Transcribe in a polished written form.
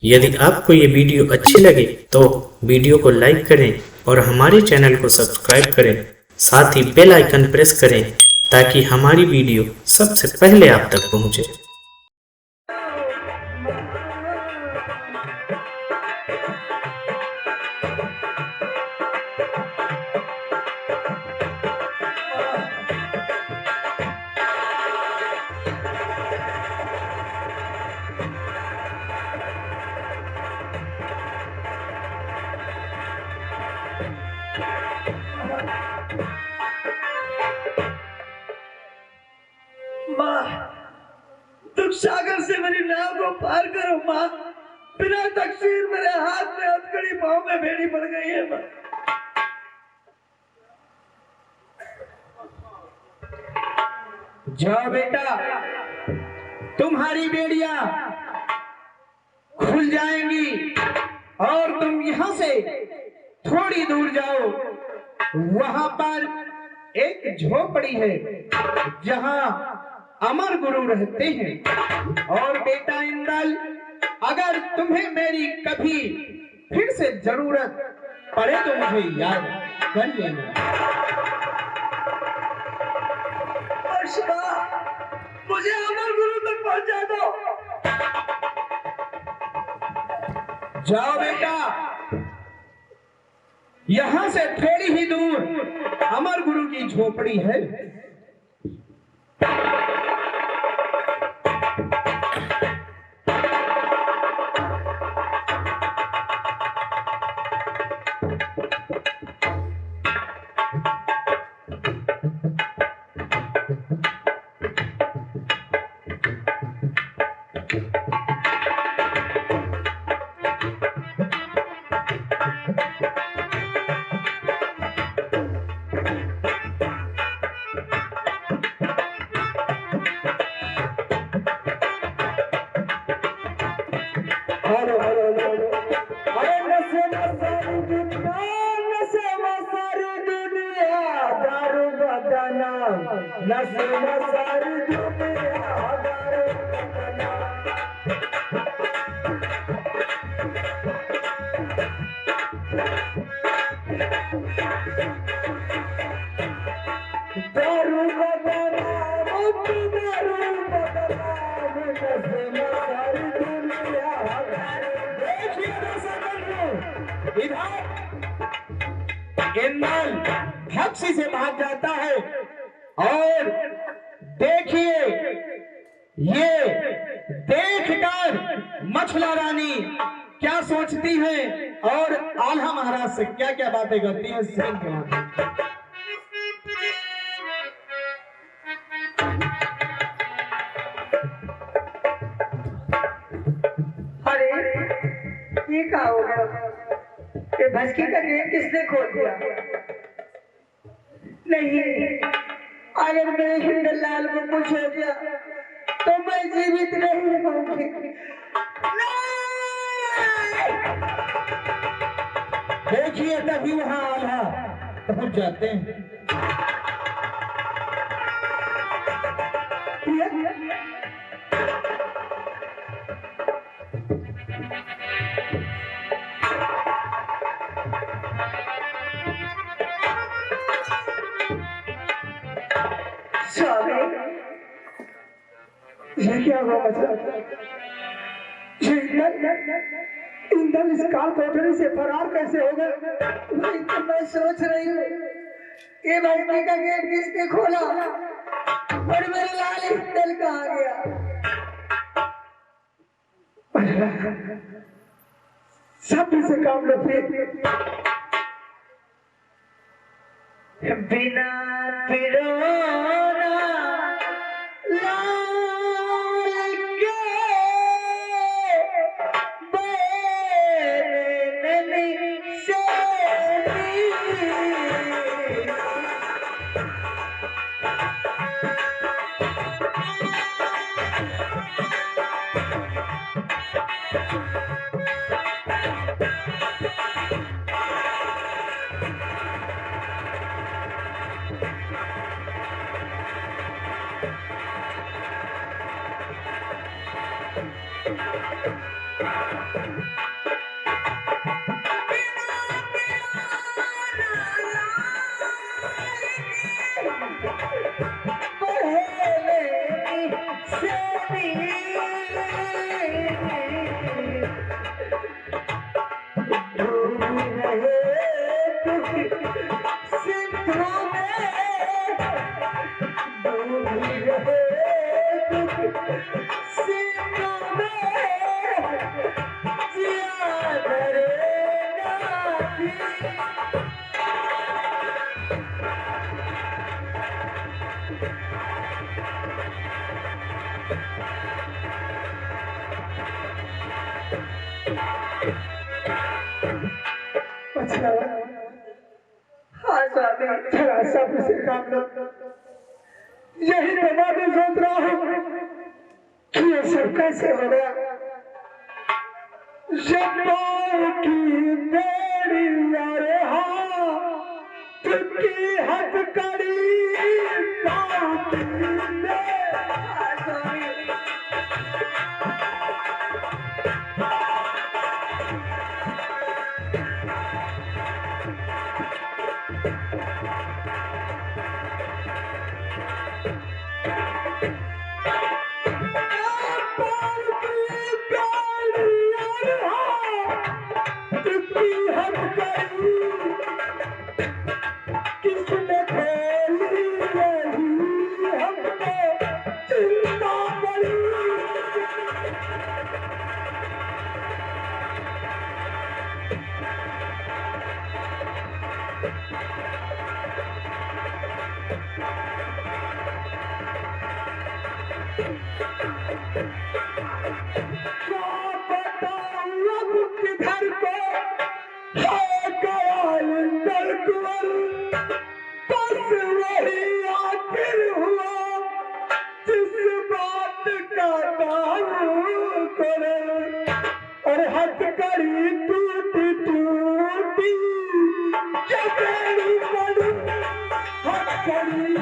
यदि आपको ये वीडियो अच्छी लगे तो वीडियो को लाइक करें और हमारे चैनल को सब्सक्राइब करें। साथ ही बेल आइकन प्रेस करें ताकि हमारी वीडियो सबसे पहले आप तक पहुंचे। माँ, दुख सागर से मेरी नाव को पार करो माँ। बिना तकसीर मेरे हाथ में हथकड़ी, पाँव में बेड़ी पड़ गई है माँ। जाओ बेटा, तुम्हारी बेड़ियां खुल जाएंगी और तुम यहाँ से थोड़ी दूर जाओ। वहां पर एक झोपड़ी है जहां अमर गुरु रहते हैं। और बेटा इंदल, अगर तुम्हें मेरी कभी फिर से जरूरत पड़े तो मुझे याद कर लेना। मुझे अमर गुरु तक पहुंचा दो। जाओ बेटा, यहां से थोड़ी ही दूर अमर गुरु की झोपड़ी है। इंदल हक्सी से भाग जाता है और देखिए, ये देखकर मछला रानी क्या सोचती है और आल्हा महाराज से क्या क्या बातें करती है। सीन के बाद अरे ये क्या हो गया? ये भस्की का गेट किसने खोल दिया? नहीं, अगर मेरे हिंदलाल को कुछ हो गया तो मैं जीवित नहीं रहूंगी। देखिए, तभी वहां आल्हा पहुंच जाते हैं। ये क्या हुआ बच्चा? इंदल इस काल कोठरी से फरार कैसे हो गए? तो मैं सोच रही हूँ ये भस्मी का गेट किसने खोला और मेरे लाल इंदल कहाँ गया? सब से काम लो फिर। बिना पिरोना अच्छा हाँ स्वामी थोड़ा सा मुझसे काम लो। यही तो मैं सोच रहा हूँ कि ये सब कैसे हो गया। की बेड़ी यारे हाँ तुझकी हथकड़ी पाँव की दे। हाँ स्वामी किसने खेली यही हमको चिंता पड़ी। क्या बताऊं अब किधर को है गया इंदर कुंवर। बस वही आखिर हुआ जिस बात का दाऊ करे। और हथकड़ी टूटी टूटी क्या बेड़ी पड़ी हथकड़ी